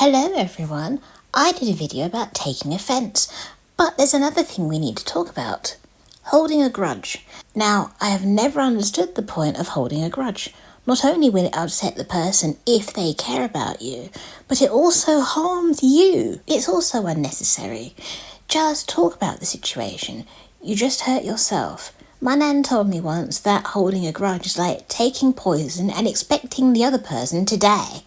Hello everyone, I did a video about taking offence, but there's another thing we need to talk about. Holding a grudge. Now, I have never understood the point of holding a grudge. Not only will it upset the person if they care about you, but it also harms you. It's also unnecessary. Just talk about the situation. You just hurt yourself. My nan told me once that holding a grudge is like taking poison and expecting the other person to die.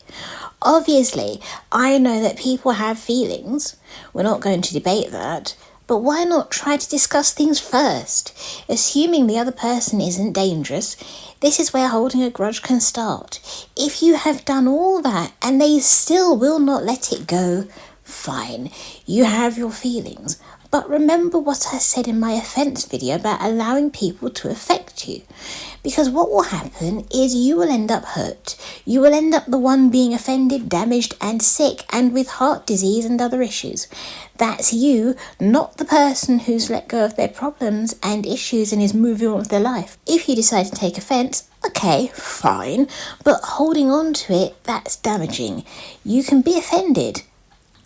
Obviously, I know that people have feelings. We're not going to debate that. But why not try to discuss things first? Assuming the other person isn't dangerous, this is where holding a grudge can start. If you have done all that and they still will not let it go, fine. You have your feelings. But remember what I said in my offence video about allowing people to affect you. Because what will happen is you will end up hurt. You will end up the one being offended, damaged and sick and with heart disease and other issues. That's you, not the person who's let go of their problems and issues and is moving on with their life. If you decide to take offence, okay, fine. But holding on to it, that's damaging. You can be offended.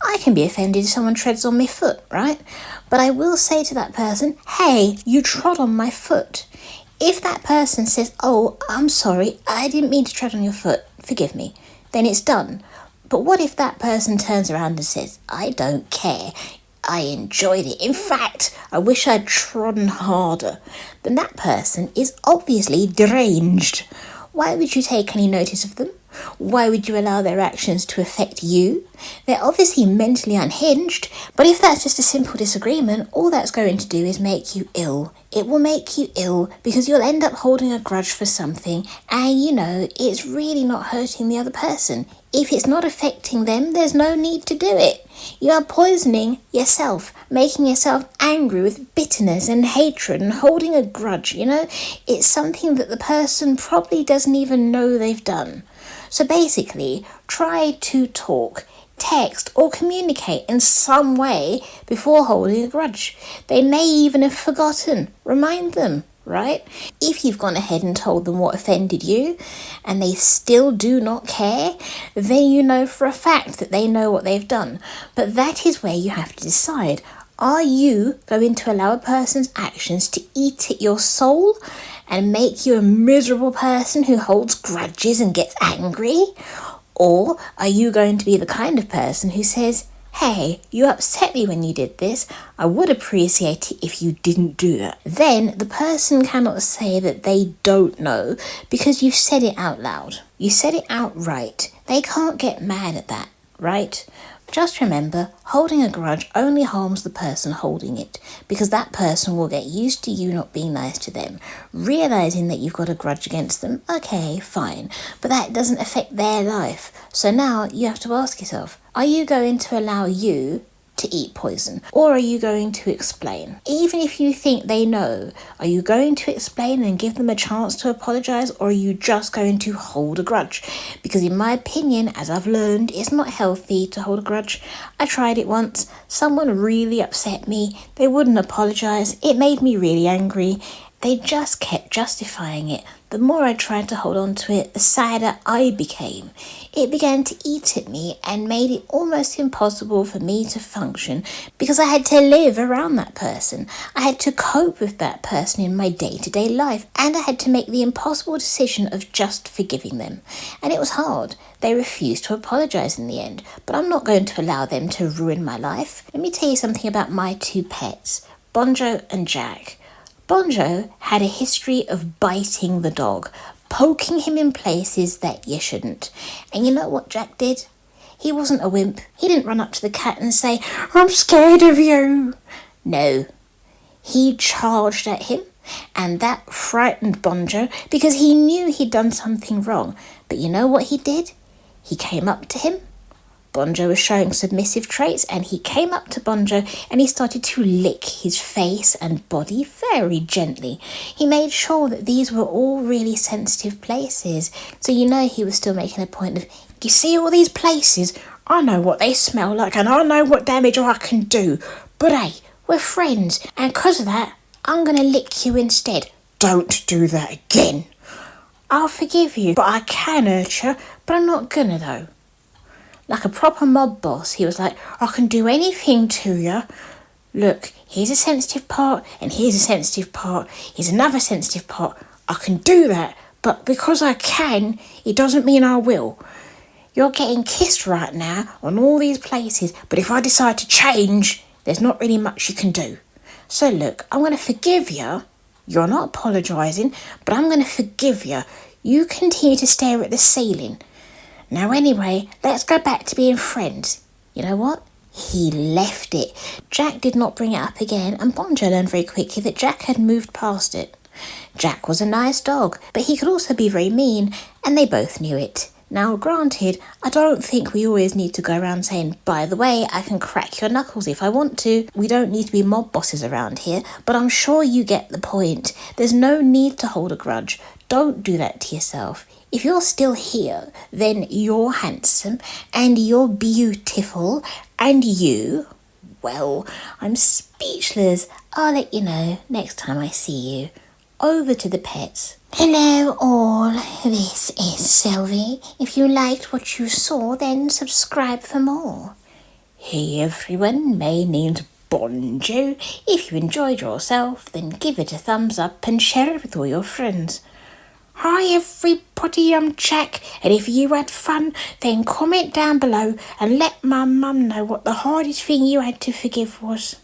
I can be offended if someone treads on my foot, right? But I will say to that person, hey, you trod on my foot. If that person says, oh, I'm sorry, I didn't mean to tread on your foot, forgive me, then it's done. But what if that person turns around and says, I don't care, I enjoyed it. In fact, I wish I'd trodden harder. Then that person is obviously deranged. Why would you take any notice of them? Why would you allow their actions to affect you? They're obviously mentally unhinged, but if that's just a simple disagreement, all that's going to do is make you ill. It will make you ill because you'll end up holding a grudge for something and it's really not hurting the other person. If it's not affecting them, there's no need to do it. You are poisoning yourself, making yourself angry with bitterness and hatred and holding a grudge, It's something that the person probably doesn't even know they've done. So basically, try to talk, text or communicate in some way before holding a grudge. They may even have forgotten. Remind them, right? If you've gone ahead and told them what offended you and they still do not care, then you know for a fact that they know what they've done. But that is where you have to decide. Are you going to allow a person's actions to eat at your soul and make you a miserable person who holds grudges and gets angry? Or are you going to be the kind of person who says, hey, you upset me when you did this. I would appreciate it if you didn't do that. Then the person cannot say that they don't know because you've said it out loud. You said it outright. They can't get mad at that, right? Just remember, holding a grudge only harms the person holding it because that person will get used to you not being nice to them. Realising that you've got a grudge against them, okay, fine, but that doesn't affect their life. So now you have to ask yourself, are you going to allow you to eat poison? Or are you going to explain? Even if you think they know, are you going to explain and give them a chance to apologise, or are you just going to hold a grudge? Because in my opinion, as I've learned, it's not healthy to hold a grudge. I tried it once. Someone really upset me. They wouldn't apologise. It made me really angry. They just kept justifying it. The more I tried to hold on to it, the sadder I became. It began to eat at me and made it almost impossible for me to function because I had to live around that person. I had to cope with that person in my day-to-day life, and I had to make the impossible decision of just forgiving them. And it was hard. They refused to apologise in the end, but I'm not going to allow them to ruin my life. Let me tell you something about my two pets, Bonjo and Jack. Bonjo had a history of biting the dog, poking him in places that you shouldn't. And you know what Jack did? He wasn't a wimp. He didn't run up to the cat and say, I'm scared of you. No. He charged at him, and that frightened Bonjo because he knew he'd done something wrong. But you know what he did? He came up to him. Bonjo was showing submissive traits, and he came up to Bonjo and he started to lick his face and body very gently. He made sure that these were all really sensitive places. So he was still making a point of, you see all these places? I know what they smell like and I know what damage I can do. But hey, we're friends, and because of that, I'm going to lick you instead. Don't do that again. I'll forgive you, but I can hurt you, but I'm not gonna though. like a proper mob boss. He was like, I can do anything to you. Look, here's a sensitive part, and here's a sensitive part. Here's another sensitive part. I can do that, but because I can, it doesn't mean I will. You're getting kissed right now on all these places, but if I decide to change, there's not really much you can do. So look, I'm going to forgive you. You're not apologising, but I'm going to forgive you. You continue to stare at the ceiling. Now anyway, let's go back to being friends. You know what? He left it. Jack did not bring it up again, and Bonjo learned very quickly that Jack had moved past it. Jack was a nice dog, but he could also be very mean, and they both knew it. Now, granted, I don't think we always need to go around saying, by the way, I can crack your knuckles if I want to. We don't need to be mob bosses around here, but I'm sure you get the point. There's no need to hold a grudge. Don't do that to yourself. If you're still here, then you're handsome, and you're beautiful, and you... Well, I'm speechless. I'll let you know next time I see you. Over to the pets. Hello all, this is Sylvie. If you liked what you saw, then subscribe for more. Hey everyone, my name's Bonjo. If you enjoyed yourself, then give it a thumbs up and share it with all your friends. Hi everybody, I'm Jack, and if you had fun, then comment down below and let my mum know what the hardest thing you had to forgive was.